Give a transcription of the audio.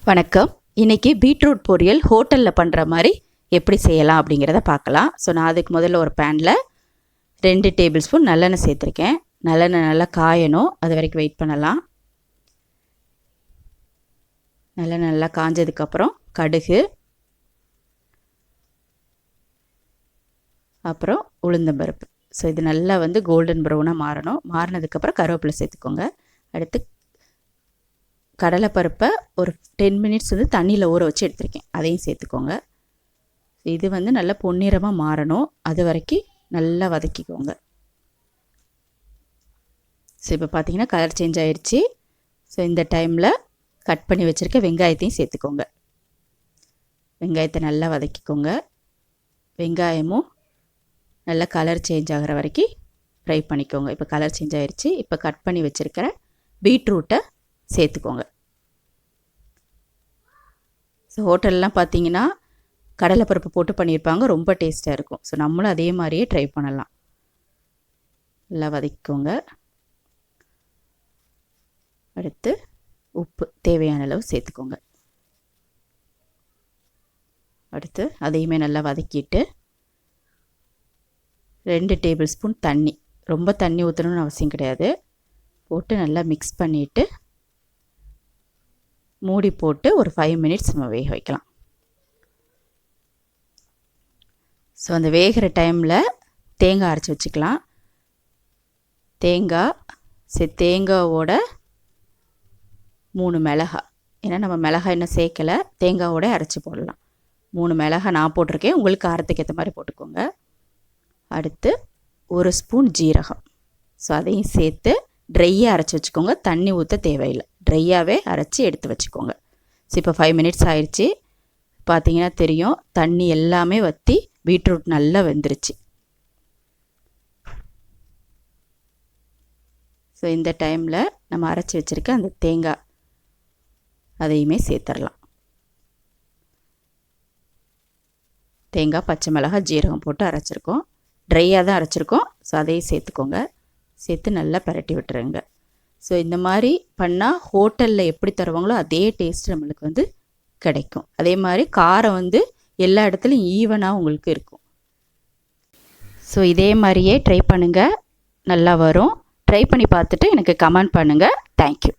வணக்கம். இன்றைக்கி பீட்ரூட் பொரியல் ஹோட்டலில் பண்ணுற மாதிரி எப்படி செய்யலாம் அப்படிங்கிறத பார்க்கலாம். ஸோ நான் அதுக்கு முதல்ல ஒரு பேனில் 2 டேபிள் ஸ்பூன் நல்லெண்ணெய் சேர்த்துருக்கேன். நல்லெண்ணெய் நல்லா காயணும், அது வரைக்கும் வெயிட் பண்ணலாம். நல்லெண்ணெய் நல்லா காஞ்சதுக்கப்புறம் கடுகு, அப்புறம் உளுந்தம்பருப்பு. ஸோ இது நல்லா கோல்டன் ப்ரௌனாக மாறணும். மாறினதுக்கப்புறம் கருவேப்பிலை சேர்த்துக்கோங்க. அடுத்து கடலைப்பருப்பை ஒரு 10 மினிட்ஸ் தண்ணியில் ஊற வச்சு எடுத்துருக்கேன், அதையும் சேர்த்துக்கோங்க. இது நல்லா பொன்னிறமாக மாறணும், அது வரைக்கும் நல்லா வதக்கிக்கோங்க. ஸோ இப்போ பார்த்தீங்கன்னா கலர் சேஞ்ச் ஆயிடுச்சு. ஸோ இந்த டைமில் கட் பண்ணி வச்சுருக்க வெங்காயத்தையும் சேர்த்துக்கோங்க. வெங்காயத்தை நல்லா வதக்கிக்கோங்க. வெங்காயமும் நல்லா கலர் சேஞ்ச் ஆகிற வரைக்கும் ஃப்ரை பண்ணிக்கோங்க. இப்போ கலர் சேஞ்ச் ஆயிடுச்சு. இப்போ கட் பண்ணி வச்சுருக்கிற பீட்ரூட்டை சேர்த்துக்கோங்க. ஸோ ஹோட்டல்லாம் பார்த்தீங்கன்னா கடலைப்பருப்பு போட்டு பண்ணியிருப்பாங்க, ரொம்ப டேஸ்ட்டாக இருக்கும். ஸோ நம்மளும் அதே மாதிரியே ட்ரை பண்ணலாம். நல்லா வதக்கிக்கோங்க. அடுத்து உப்பு தேவையான அளவு சேர்த்துக்கோங்க. அடுத்து அதையுமே நல்லா வதக்கிட்டு 2 டேபிள் ஸ்பூன் தண்ணி, ரொம்ப தண்ணி ஊற்றணும்னு அவசியம் கிடையாது, போட்டு நல்லா மிக்ஸ் பண்ணிவிட்டு மூடி போட்டு ஒரு 5 மினிட்ஸ் நம்ம வேக வைக்கலாம். ஸோ அந்த வேகிற டைமில் தேங்காய் அரைச்சி வச்சுக்கலாம். தேங்காவோட 3 மிளகாய், ஏன்னா நம்ம மிளகாய் இன்னும் சேர்க்கலை, தேங்காவோட அரைச்சி போடலாம். 3 மிளகாய் நான் போட்டிருக்கேன், உங்களுக்கு காரத்துக்கு ஏற்ற மாதிரி போட்டுக்கோங்க. அடுத்து 1 ஸ்பூன் ஜீரகம். ஸோ அதையும் சேர்த்து ட்ரையாக அரைச்சி வச்சுக்கோங்க, தண்ணி ஊற்ற தேவையில்லை, ட்ரையாகவே அரைச்சி எடுத்து வச்சுக்கோங்க. ஸோ இப்போ 5 மினிட்ஸ் ஆயிடுச்சு. பார்த்தீங்கன்னா தெரியும், தண்ணி எல்லாமே வற்றி பீட்ரூட் நல்லா வெந்துருச்சு. ஸோ இந்த டைமில் நம்ம அரைச்சி வச்சுருக்க அந்த தேங்காய் அதையுமே சேர்த்துடலாம். தேங்காய், பச்சை மிளகாய், ஜீரகம் போட்டு அரைச்சிருக்கோம், ட்ரையாக தான் அரைச்சிருக்கோம். ஸோ அதையும் சேர்த்துக்கோங்க. சேர்த்து நல்லா பரட்டி விட்டுருங்க. ஸோ இந்த மாதிரி பண்ணால் ஹோட்டலில் எப்படி தருவாங்களோ அதே டேஸ்ட் நம்மளுக்கு கிடைக்கும். அதே மாதிரி காரம் எல்லா இடத்துலையும் ஈவனாக உங்களுக்கு இருக்கும். ஸோ இதே மாதிரியே ட்ரை பண்ணுங்கள், நல்லா வரும். ட்ரை பண்ணி பார்த்துட்டு எனக்கு கமெண்ட் பண்ணுங்கள். தேங்க்யூ.